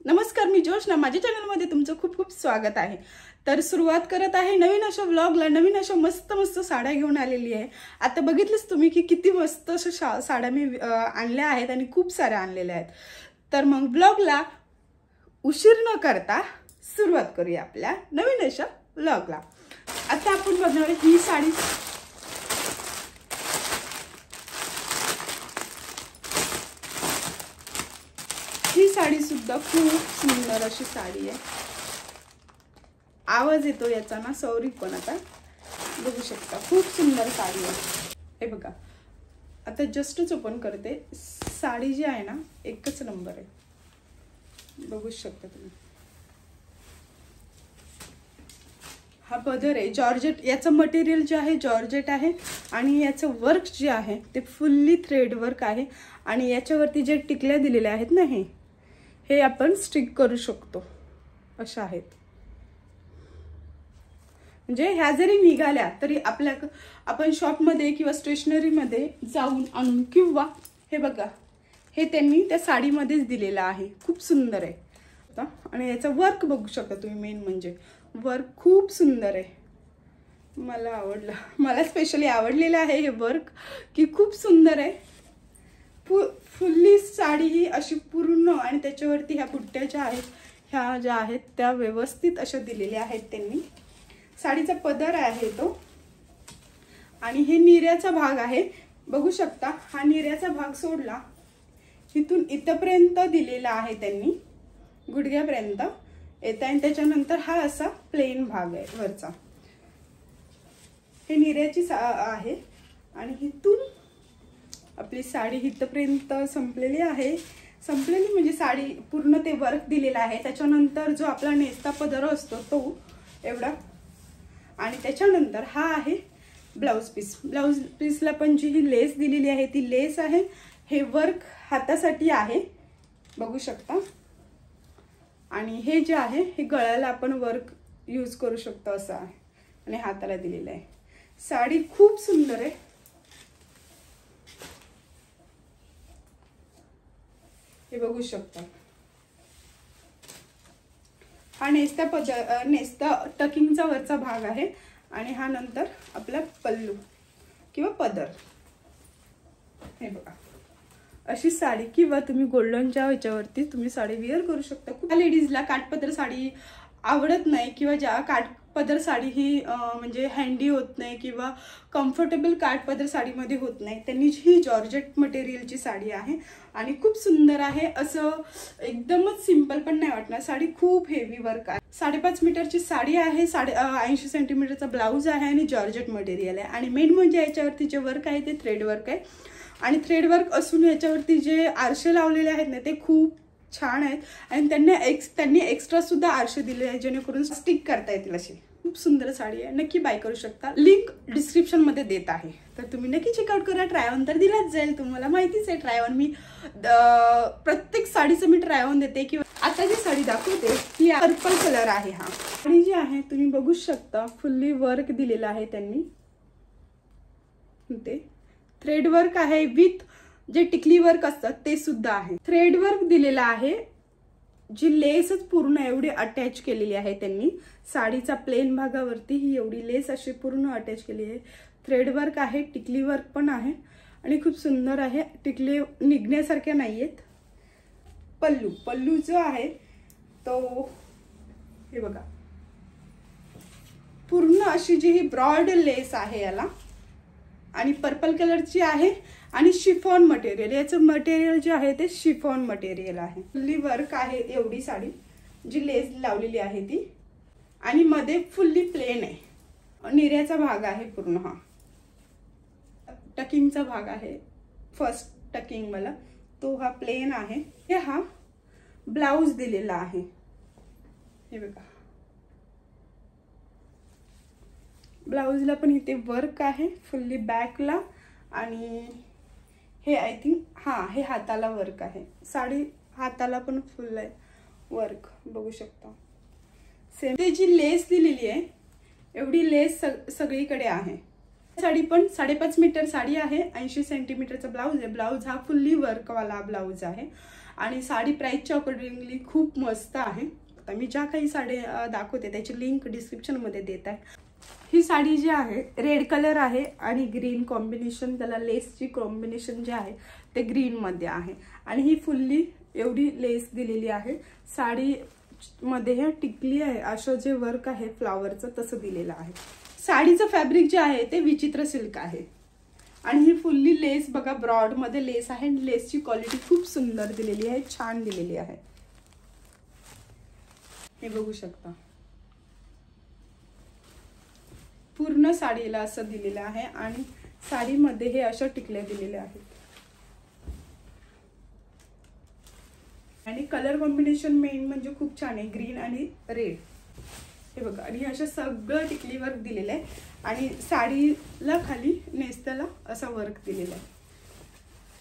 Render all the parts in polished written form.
नमस्कार, मी जोशना, माझ्या चॅनलमध्ये तुमचं खूप खूप स्वागत आहे। तर सुरुवात करत आहे नवीन अशा व्लॉगला। नवीन अशा मस्त मस्त साड्या घेऊन आलेली आहे। आता बघितलंच तुम्ही की किती मस्त अशा साड्या मी आणल्या आहेत आणि खूप साऱ्या आणलेल्या आहेत। तर मग व्लॉगला उशीर न करता सुरुवात करूया आपल्या नवीन अशा व्लॉगला। आता आपण बघणार ही साडी ही साडी सुद्धा खूप सुंदर अशी साडी आहे। आवाज येतो याचा ना, सॉरी, पण आता बघू शकता खूप सुंदर साडी आहे। हे बघा, आता जस्टच ओपन करते। साडी जी आहे ना, एकच नंबर आहे, बघू शकता तुम्ही। हा पदर आहे जॉर्जेट, याचं मटेरियल जे आहे जॉर्जेट आहे आणि याचं वर्क जे आहे ते फुल्ली थ्रेड वर्क आहे। आणि याच्यावरती जे टिकल्या दिलेल्या आहेत ना, हे आपण स्टिक करू शकतो, अशा आहेत। म्हणजे ह्या जरी निघाल्या तरी आपण शॉप मध्ये किंवा स्टेशनरी मध्ये जाऊन आणून, किंवा हे बघा, हे त्यांनी त्या साडीमध्येच दिलेलं आहे, खूप सुंदर आहे। आणि याचा वर्क बघू शकता तुम्ही, मेन म्हणजे वर्क खूप सुंदर आहे, मला आवडलं। मला स्पेशली आवडलेलं आहे हे वर्क, की खूप सुंदर आहे। फुल्ली साडी ही अशी पूर्ण, आणि त्याच्यावरती ह्या बुट्ट्या ज्या आहेत, ह्या ज्या आहेत त्या व्यवस्थित अशा दिलेल्या आहेत त्यांनी। साडीचा पदर आहे तो, आणि हे निर्याचा भाग आहे, बघू शकता। हा निर्याचा भाग सोडला, इथून इथपर्यंत दिलेला आहे त्यांनी, गुडघ्यापर्यंत येत आहे। त्याच्यानंतर हा असा प्लेन भाग आहे वरचा, हे निर्याची आहे। आणि इथून आपली साडी इथपर्यंत संपलेली आहे। संपलेली म्हणजे साडी पूर्ण ते वर्क दिलेला आहे। त्याच्यानंतर जो आपला नेसता पदर असतो तो एवढा, आणि त्याच्यानंतर हा आहे ब्लाउज पीस। ब्लाउज पीसला पण जी ही लेस दिलेली आहे ती लेस आहे। हे वर्क हातासाठी आहे, बघू शकता। आणि हे जे आहे हे गळ्याला आपण वर्क यूज करू शकतो असं आहे, आणि हाताला दिलेलं आहे। साडी खूप सुंदर आहे, हे बघू शकता। हा नेसता टकिंगचा वरचा भाग आहे, आणि हा नंतर आपला पल्लू किंवा पदर। हे बघा, अशी साडी, किंवा तुम्ही गोल्डनच्या ह्याच्यावरती तुम्ही साडी वेअर करू शकता। खूप लेडीजला काठपदर साडी आवडत नाही, किंवा ज्या काठपदर साडी ही म्हणजे हँडी होत नाही, किंवा कम्फर्टेबल काठपदर साडीमध्ये होत नाही, त्यांनी ही जॉर्जेट मटेरियलची साडी आहे, आणि खूप सुंदर आहे। असं एकदमच सिंपल पण नाही वाटणार, साडी खूप हेवी वर्क आहे। 5.5 मीटरची साडी आहे, 80 सेंटीमीटरचा ब्लाउज आहे, आणि जॉर्जेट मटेरियल आहे। आणि मेन म्हणजे याच्यावरती जे वर्क आहे ते थ्रेड वर्क आहे, आणि थ्रेड वर्क असून याच्यावरती जे आरशे लावलेले आहेत ना, ते खूप छान आहेत। आणि त्यांनी एक्स्ट्रा सुद्धा आरशे दिले आहेत, जेणेकरून स्टिक करता येतील अशी। खूप सुंदर साडी आहे, नक्की बाय करू शकता। लिंक डिस्क्रिप्शन मध्ये देत आहे, तर तुम्ही नक्की चेकआउट करा। ट्राय ऑन तर दिलाच जाईल, तुम्हाला माहितीच आहे ट्राय ऑन मी प्रत्येक साडीचं मी ट्राय ऑन देते। किंवा आता जी साडी दाखवते ती पर्पल कलर आहे। हा साडी जी आहे तुम्ही बघू शकता, फुल्ली वर्क दिलेला आहे त्यांनी, ते थ्रेड वर्क आहे, विथ जे टिकली वर्क असतात ते सुद्धा आहे। थ्रेड वर्क दिलेला आहे, जी लेसच पूर्ण एवढी अटॅच केलेली आहे त्यांनी। साडीचा प्लेन भागावरती ही एवढी लेस अशी पूर्ण अटॅच केली आहे। थ्रेड वर्क आहे, टिकली वर्क पण आहे, आणि खूप सुंदर आहे। टिकली निघण्यासारख्या नाहीयेत। पल्लू जो आहे तो हे बघा, पूर्ण अशी जी ही ब्रॉड लेस आहे याला, आणि पर्पल कलरची आहे, आणि शिफॉन मटेरियल, याचं मटेरियल जे आहे ते शिफॉन मटेरियल आहे। फुल्ली वर्क आहे एवढी साडी, जी लेस लावलेली आहे ती, आणि मध्ये फुल्ली प्लेन आहे। निर्याचा भाग आहे पूर्ण, हा टकिंगचा भाग आहे, फर्स्ट टकिंग मला तो हा प्लेन आहे। हे हा ब्लाउज दिलेला आहे, हे बघा, ब्लाउजला पण इथे वर्क आहे फुल्ली बॅकला, आणि हे आय थिंक हे हाताला वर्क आहे। साडी हाताला पण फुल आहे वर्क, बघू शकता। सेम ते जी लेस दिलेली आहे एवढी लेस सगळीकडे आहे। साडी पण 5.5 मीटर साडी आहे, 80 सेंटीमीटरचा ब्लाउज आहे। ब्लाउज हा फुल्ली वर्क वाला ब्लाउज आहे, आणि साडी प्राइसच्या अकॉर्डिंगली खूप मस्त आहे. आता मी ज्या काही साड्या दाखवते त्याची लिंक डिस्क्रिप्शनमध्ये देत आहे. ही साडी जी आहे रेड कलर आहे आणि ग्रीन कॉम्बिनेशन, त्याला लेसची कॉम्बिनेशन जे आहे ते ग्रीनमध्ये आहे आणि ही फुल्ली एवढी लेस दिलेली आहे. साडी मध्ये हे टिकली आहे असं जे वर्क आहे फ्लावरचं तसं दिलेलं आहे. साडीचं फॅब्रिक जे आहे ते विचित्र सिल्क आहे आणि ही फुल्ली लेस बघा ब्रॉड मध्ये लेस आहे. लेसची क्वालिटी खूप सुंदर दिलेली आहे, छान दिलेली आहे. हे बघू शकता पूर्ण साडीला असं दिलेलं आहे आणि साडीमध्ये हे अशा टिकल्या दिलेल्या आहेत आणि कलर कॉम्बिनेशन मेन म्हणजे खूप छान आहे, ग्रीन आणि रेड. हे बघा आणि असं सगळं टिकली वर्क दिलेलं आहे आणि साडीला खाली नेस्ताला असा वर्क दिलेला आहे.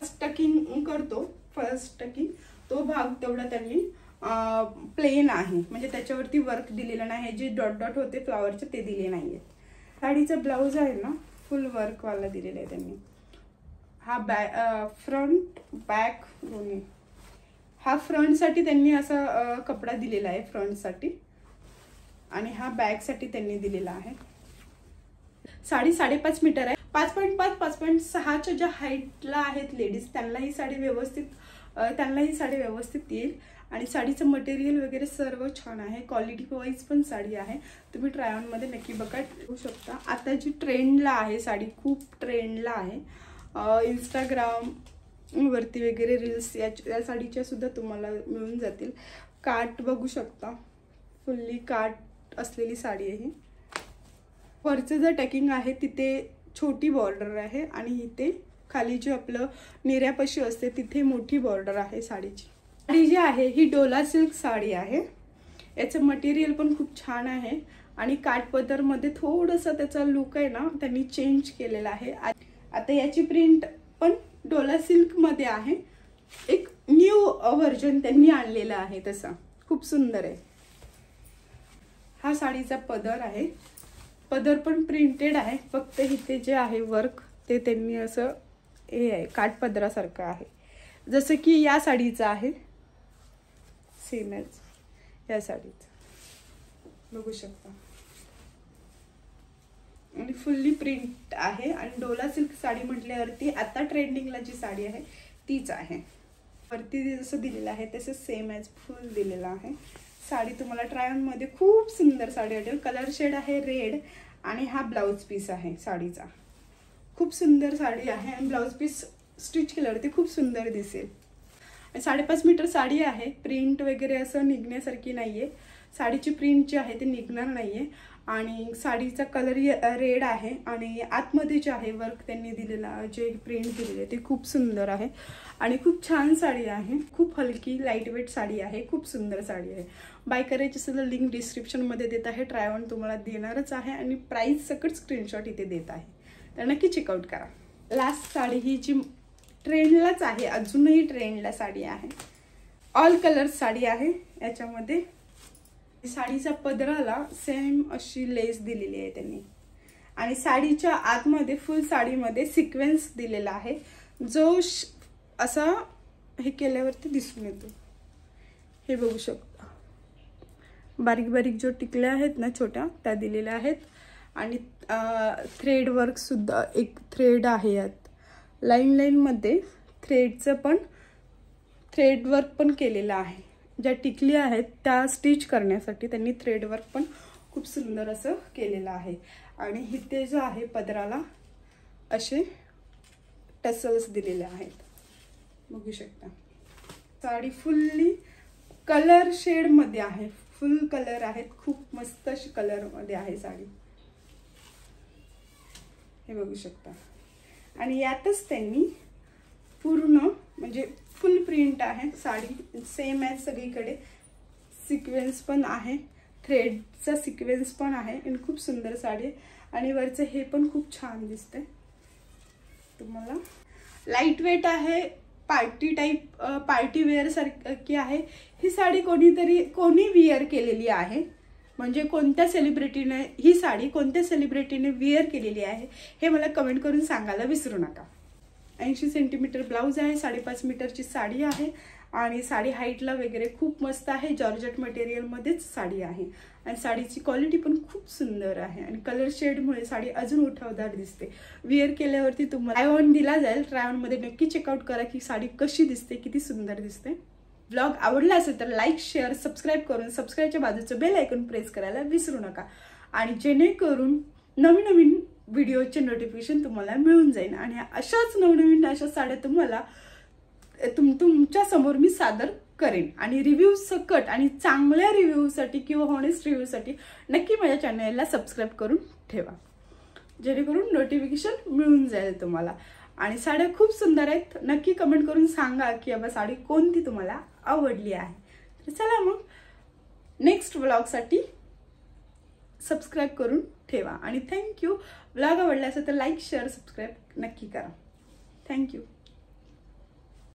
फर्स्ट टकिंग करतो, फर्स्ट टकिंग तो भाग तेवढा त्यांनी प्लेन आहे म्हणजे त्याच्यावरती वर्क दिलेलं नाही. जे डॉट डॉट होते फ्लावरचे ते दिले नाहीये. साडीचा ब्लाउज आहे ना फुल वर्क वाला दिलेला आहे त्यांनी. हा फ्रंट बॅक दोन्ही. हा फ्रंट साठी त्यांनी असा कपडा दिलेला आहे फ्रंट साठी आणि हा बॅक साठी त्यांनी दिलेला आहे. साडी 5.5 मीटर आहे. 5.5 5.6च्या ज्या हाईटला आहेत लेडीज त्यांना ही साडी व्यवस्थित येईल आणि साडीचं मटेरियल वगैरे सर्व छान आहे. क्वालिटी वाईज पण साडी आहे. तुम्ही ट्राय ऑन मध्ये नक्की बघू शकता. आता जी ट्रेंडला आहे साडी, खूप ट्रेंडला आहे. इंस्टाग्राम वरती वगैरे रील्स या साडीच्या सुद्धा तुम्हाला मिळून जातील. काट बघू शकता, फुल्ली काट असलेली साडी आहे. वरचं जे टॅकिंग आहे तिथे छोटी बॉर्डर आहे आणि इथे खाली जे आपलं निर्यापाशी असते तिथे मोठी बॉर्डर आहे साडीची. साडी जी आहे ही डोला सिल्क साडी आहे. याचं मटेरियल पण खूप छान आहे आणि काठपदर मध्ये थोडंसं त्याचा लुक आहे ना त्यांनी चेंज केलेला आहे. आता याची प्रिंट पण डोला सिल्क मध्ये आहे. एक न्यू व्हर्जन त्यांनी आणलेला आहे तसा, खूप सुंदर आहे. हा साडीचा पदर आहे. पदर पण प्रिंटेड आहे, फक्त इथे जे आहे वर्क ते त्यांनी असं हे आहे काठपदरासारखं आहे जसं की या साडीचं आहे सेमच. या साडीचं बघू शकता आणि फुल्ली प्रिंट आहे आणि डोला सिल्क साडी म्हटल्यावरती आता ट्रेंडिंगला जी साडी आहे तीच आहे. वरती जसं दिलेलं आहे तसं सेम ॲज फुल दिलेलं आहे. साडी तुम्हाला ट्राय ऑन मध्ये खूप सुंदर साडी वाटेल. कलर शेड आहे रेड आणि हा ब्लाउज पीस आहे साडीचा. खूप सुंदर साडी आहे आणि ब्लाउज पीस स्टिच केल्यावरती खूप सुंदर दिसेल. 5.5 मीटर साडी आहे. प्रिंट वगैरे असं निघण्यासारखी नाहीये. साडीची प्रिंट जी आहे ती निघणार नाहीये आणि साडीचा कलर रेड आहे आणि आतमध्ये जे आहे वर्क त्यांनी दिलेला जे प्रिंट दिलेले आहे ते खूप सुंदर आहे आणि खूप छान साडी आहे. खूप हलकी लाईट वेट साडी आहे. खूप सुंदर साडी आहे. बाय करायची असेल तर लिंक डिस्क्रिप्शनमध्ये देत आहे. ट्राय ऑन तुम्हाला देणारच आहे आणि प्राइस सकट स्क्रीनशॉट इथे देत आहे, तर नक्की चेकआउट करा. लास्ट साडी ही जी ट्रेंडलाच आहे, अजूनही ट्रेंडला साडी आहे. ऑल कलर साडी आहे. याच्यामध्ये साडीच्या पदराला सेम अशी लेस दिलेली आहे त्यांनी आणि साडीच्या आतमध्ये फुल साडीमध्ये सिक्वेन्स दिलेला आहे जो असा हे केल्यावरती दिसून येतो. हे बघू शकता. बारीक बारीक जो टिकल्या आहेत ना छोट्या त्या दिलेल्या आहेत आणि थ्रेड वर्क सुद्धा एक थ्रेड आहे यात. लाईन लाईन मध्ये थ्रेडचं पण थ्रेड वर्क पण केलेलं आहे. ज्या टिकली आहेत त्या स्टिच करण्यासाठी त्यांनी थ्रेड वर्क पण खूप सुंदर असं केलेलं आहे आणि इथे जो आहे पदराला असे टसल्स दिलेले आहेत. बघू शकता. साडी फुल्ली कलर शेड मध्ये आहे. फुल कलर आहेत. खूप मस्त अशी कलर मध्ये आहे साडी. हे बघू शकता आणि यातच त्यांनी पूर्ण म्हणजे फुल प्रिंट आहे. साडी सेम आहे सगळीकडे. सिक्वेन्स पण आहे, थ्रेडचा सिक्वेन्स पण आहे आणि खूप सुंदर साडी आणि वरचं हे पण खूप छान दिसते तुम्हाला. लाईट वेट आहे. पार्टी टाइप पार्टी वेअर सारखी आहे ही साडी. कोणी विअर केलेली आहे म्हणजे कोणत्या सेलिब्रिटीने ही साडी कोणत्या सेलिब्रिटीने विअर केलेली आहे हे मला कमेंट करून सांगायला विसरू नका. 80 सेंटीमीटर ब्लाउज आहे. 5.5 मीटरची साडी आहे आणि साडी हाईटला वगैरे खूप मस्त आहे. जॉर्जेट मटेरियलमध्येच साडी आहे आणि साडीची क्वालिटी पण खूप सुंदर आहे आणि कलर शेडमुळे साडी अजून उठावदार दिसते. विअर केल्यावरती तुम्हाला ट्राय ऑन दिला जाईल. ट्राय ऑन मध्ये नक्की चेकआउट करा की साडी कशी दिसते, किती सुंदर दिसते. ब्लॉग आवडला असेल तर लाईक, शेअर, सबस्क्राईब करून सबस्क्राईबच्या बाजूचं बेल आयकॉन प्रेस करायला विसरू नका आणि जेणेकरून नवीन नवीन व्हिडिओचे नोटिफिकेशन तुम्हाला मिळून जाईल आणि अशाच नवनवीन अशा साड्या तुम्हाला तुमच्या समोर मी सादर करेन. आणि रिव्ह्यू सकट आणि चांगल्या रिव्ह्यूसाठी किंवा हॉनेस्ट रिव्ह्यूसाठी नक्की माझ्या चॅनलला सबस्क्राईब करून ठेवा, जेणेकरून नोटिफिकेशन मिळून जाईल तुम्हाला. आणि साड्या खूप सुंदर आहेत. नक्की कमेंट करून सांगा की बाबा साडी कोणती तुम्हाला आवडली आहे. तर चला मग नेक्स्ट व्लॉगसाठी सबस्क्राईब करून ठेवा आणि थँक्यू. व्लॉग आवडला असेल तर लाईक, शेअर, सबस्क्राईब नक्की करा. थँक्यू.